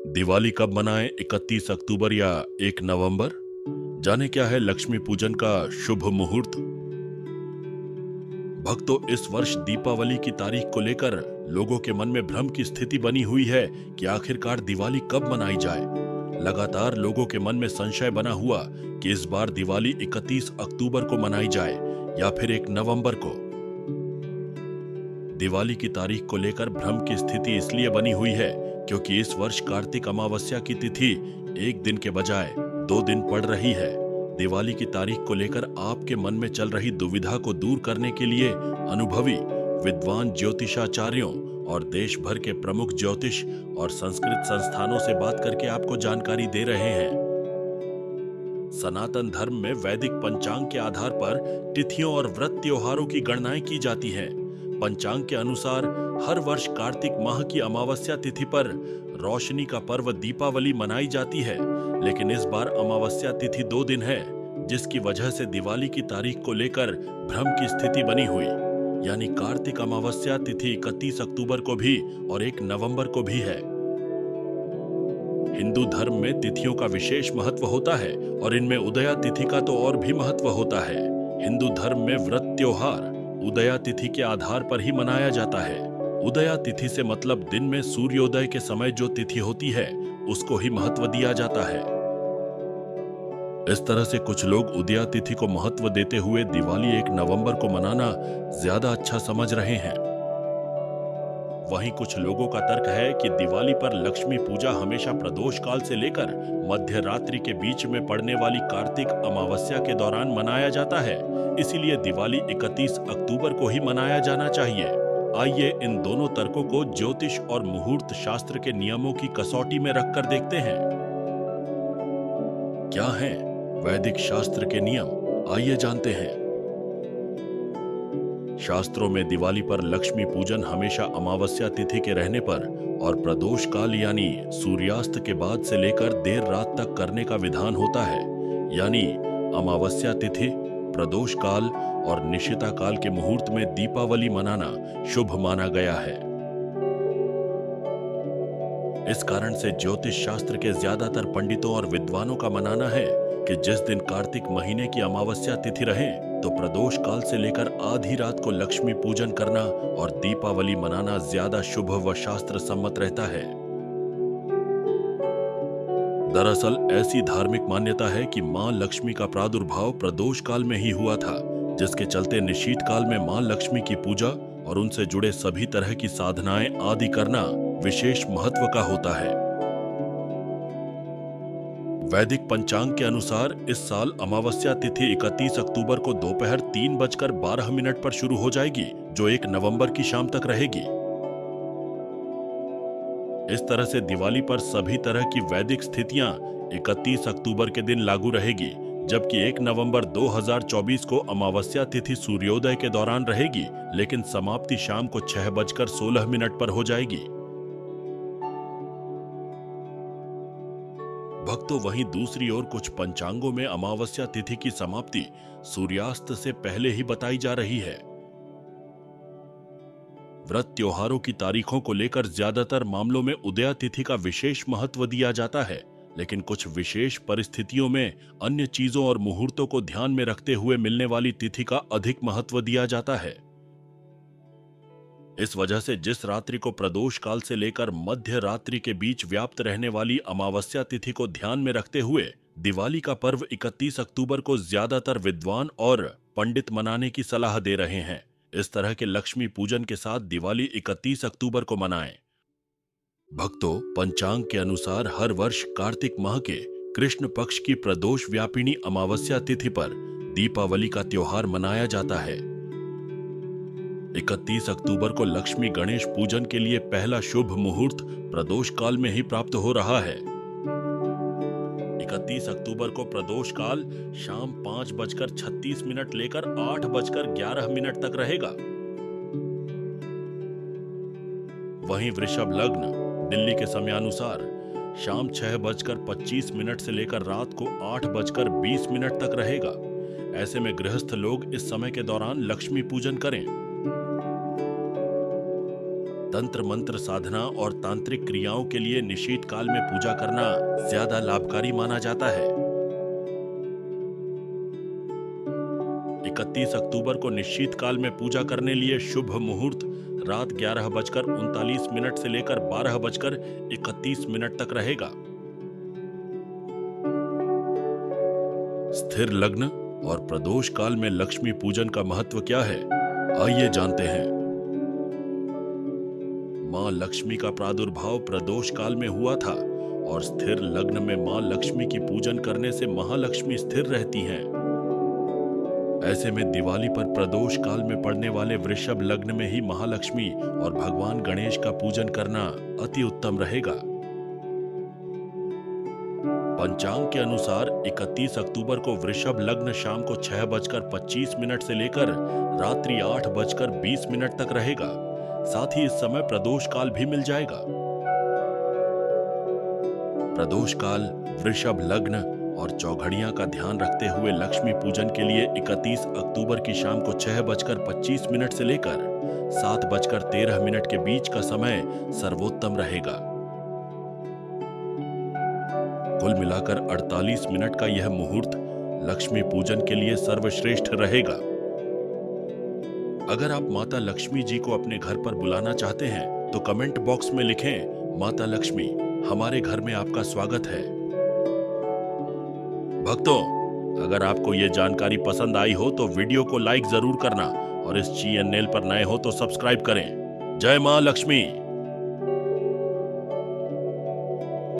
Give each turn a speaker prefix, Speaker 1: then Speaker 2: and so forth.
Speaker 1: दिवाली कब मनाएं? 31 अक्टूबर या 1 नवंबर? जाने क्या है लक्ष्मी पूजन का शुभ मुहूर्त। भक्तों, इस वर्ष दीपावली की तारीख को लेकर लोगों के मन में भ्रम की स्थिति बनी हुई है कि आखिरकार दिवाली कब मनाई जाए। लगातार लोगों के मन में संशय बना हुआ कि इस बार दिवाली 31 अक्टूबर को मनाई जाए या फिर 1 नवंबर को। दिवाली की तारीख को लेकर भ्रम की स्थिति इसलिए बनी हुई है क्योंकि इस वर्ष कार्तिक अमावस्या की तिथि 1 दिन के बजाय 2 दिन पड़ रही है। दिवाली की तारीख को लेकर आपके मन में चल रही दुविधा को दूर करने के लिए अनुभवी विद्वान ज्योतिषाचार्यों और देश भर के प्रमुख ज्योतिष और संस्कृत संस्थानों से बात करके आपको जानकारी दे रहे हैं। सनातन धर्म में वैदिक पंचांग के आधार पर तिथियों और व्रत त्योहारों की गणनाएं की जाती हैं। पंचांग के अनुसार हर वर्ष कार्तिक माह की अमावस्या तिथि पर रोशनी का पर्व दीपावली मनाई जाती है, लेकिन इस बार अमावस्या तिथि 2 दिन है, जिसकी वजह से दिवाली की तारीख को लेकर भ्रम की स्थिति बनी हुई। यानी कार्तिक अमावस्या तिथि 31 अक्टूबर को भी और 1 नवंबर को भी है। हिंदू धर्म में तिथियों का विशेष महत्व होता है और इनमें उदया तिथि का तो और भी महत्व होता है। हिंदू धर्म में व्रत त्योहार उदया तिथि के आधार पर ही मनाया जाता है। उदया तिथि से मतलब दिन में सूर्योदय के समय जो तिथि होती है उसको ही महत्व दिया जाता है। इस तरह से कुछ लोग उदया तिथि को महत्व देते हुए दिवाली 1 नवंबर को मनाना ज्यादा अच्छा समझ रहे हैं। वहीं कुछ लोगों का तर्क है कि दिवाली पर लक्ष्मी पूजा हमेशा प्रदोष काल से लेकर मध्य रात्रि के बीच में पड़ने वाली कार्तिक अमावस्या के दौरान मनाया जाता है, इसीलिए दिवाली 31 अक्टूबर को ही मनाया जाना चाहिए। आइए इन दोनों तर्कों को ज्योतिष और मुहूर्त शास्त्र के नियमों की कसौटी में रखकर देखते हैं। क्या हैं वैदिक शास्त्र के नियम, आइए जानते हैं। शास्त्रों में दिवाली पर लक्ष्मी पूजन हमेशा अमावस्या तिथि के रहने पर और प्रदोष काल यानी सूर्यास्त के बाद से लेकर देर रात तक करने का विधान होता है। यानी अमावस्या तिथि, प्रदोष काल और निशिता काल के मुहूर्त में दीपावली मनाना शुभ माना गया है। इस कारण से ज्योतिष शास्त्र के ज्यादातर पंडितों और विद्वानों का मानना है कि जिस दिन कार्तिक महीने की अमावस्या तिथि रहे तो प्रदोष काल से लेकर आधी रात को लक्ष्मी पूजन करना और दीपावली मनाना ज्यादा शुभ व शास्त्र सम्मत रहता है। दरअसल ऐसी धार्मिक मान्यता है कि मां लक्ष्मी का प्रादुर्भाव प्रदोष काल में ही हुआ था, जिसके चलते निशीत काल में मां लक्ष्मी की पूजा और उनसे जुड़े सभी तरह की साधनाएं आदि करना विशेष महत्व का होता है। वैदिक पंचांग के अनुसार इस साल अमावस्या तिथि 31 अक्टूबर को दोपहर 3:12 पर शुरू हो जाएगी, जो 1 नवंबर की शाम तक रहेगी। इस तरह से दिवाली पर सभी तरह की वैदिक स्थितियां 31 अक्टूबर के दिन लागू रहेगी, जबकि 1 नवंबर 2024 को अमावस्या तिथि सूर्योदय के दौरान रहेगी, लेकिन समाप्ति शाम को 6:16 पर हो जाएगी। भक्तों, वहीं दूसरी ओर कुछ पंचांगों में अमावस्या तिथि की समाप्ति सूर्यास्त से पहले ही बताई जा रही है। व्रत त्योहारों की तारीखों को लेकर ज्यादातर मामलों में उदया तिथि का विशेष महत्व दिया जाता है, लेकिन कुछ विशेष परिस्थितियों में अन्य चीजों और मुहूर्तों को ध्यान में रखते हुए मिलने वाली तिथि का अधिक महत्व दिया जाता है। इस वजह से जिस रात्रि को प्रदोष काल से लेकर मध्य रात्रि के बीच व्याप्त रहने वाली अमावस्या तिथि को ध्यान में रखते हुए दिवाली का पर्व 31 अक्टूबर को ज्यादातर विद्वान और पंडित मनाने की सलाह दे रहे हैं। इस तरह के लक्ष्मी पूजन के साथ दिवाली 31 अक्टूबर को मनाएं। भक्तों, पंचांग के अनुसार हर वर्ष कार्तिक माह के कृष्ण पक्ष की प्रदोष व्यापिनी अमावस्या तिथि पर दीपावली का त्योहार मनाया जाता है। 31 अक्टूबर को लक्ष्मी गणेश पूजन के लिए पहला शुभ मुहूर्त प्रदोष काल में ही प्राप्त हो रहा है। 31 अक्टूबर को प्रदोष काल शाम 5:36 लेकर 8:11 तक रहेगा। वहीं वृषभ लग्न दिल्ली के समयानुसार शाम 6:25 से लेकर रात को 8:20 तक रहेगा। ऐसे में गृहस्थ लोग इस समय के दौरान लक्ष्मी पूजन करें। तंत्र मंत्र साधना और तांत्रिक क्रियाओं के लिए निशीत काल में पूजा करना ज्यादा लाभकारी माना जाता है। 31 अक्टूबर को निश्चित काल में पूजा करने लिए शुभ मुहूर्त रात 11:39 से लेकर 12:31 तक रहेगा। स्थिर लग्न और प्रदोष काल में लक्ष्मी पूजन का महत्व क्या है, आइए जानते हैं। मां लक्ष्मी का प्रादुर्भाव प्रदोष काल में हुआ था और स्थिर लग्न में मां लक्ष्मी की पूजन करने से महालक्ष्मी स्थिर रहती हैं। ऐसे में दिवाली पर प्रदोष काल में पड़ने वाले वृषभ लग्न में ही महालक्ष्मी और भगवान गणेश का पूजन करना अति उत्तम रहेगा। पंचांग के अनुसार 31 अक्टूबर को वृषभ लग्न शाम को 6:25 से लेकर रात्रि 8:20 तक रहेगा। साथ ही इस समय प्रदोष काल भी मिल जाएगा। प्रदोष काल, वृषभ लग्न और चौघड़ियां का ध्यान रखते हुए लक्ष्मी पूजन के लिए 31 अक्टूबर की शाम को 6:25 से लेकर 7:13 के बीच का समय सर्वोत्तम रहेगा। कुल मिलाकर 48 मिनट का यह मुहूर्त लक्ष्मी पूजन के लिए सर्वश्रेष्ठ रहेगा। अगर आप माता लक्ष्मी जी को अपने घर पर बुलाना चाहते हैं तो कमेंट बॉक्स में लिखें, माता लक्ष्मी, हमारे घर में आपका स्वागत है। भक्तों, अगर आपको यह जानकारी पसंद आई हो तो वीडियो को लाइक जरूर करना और इस चैनल पर नए हो तो सब्सक्राइब करें। जय मां लक्ष्मी।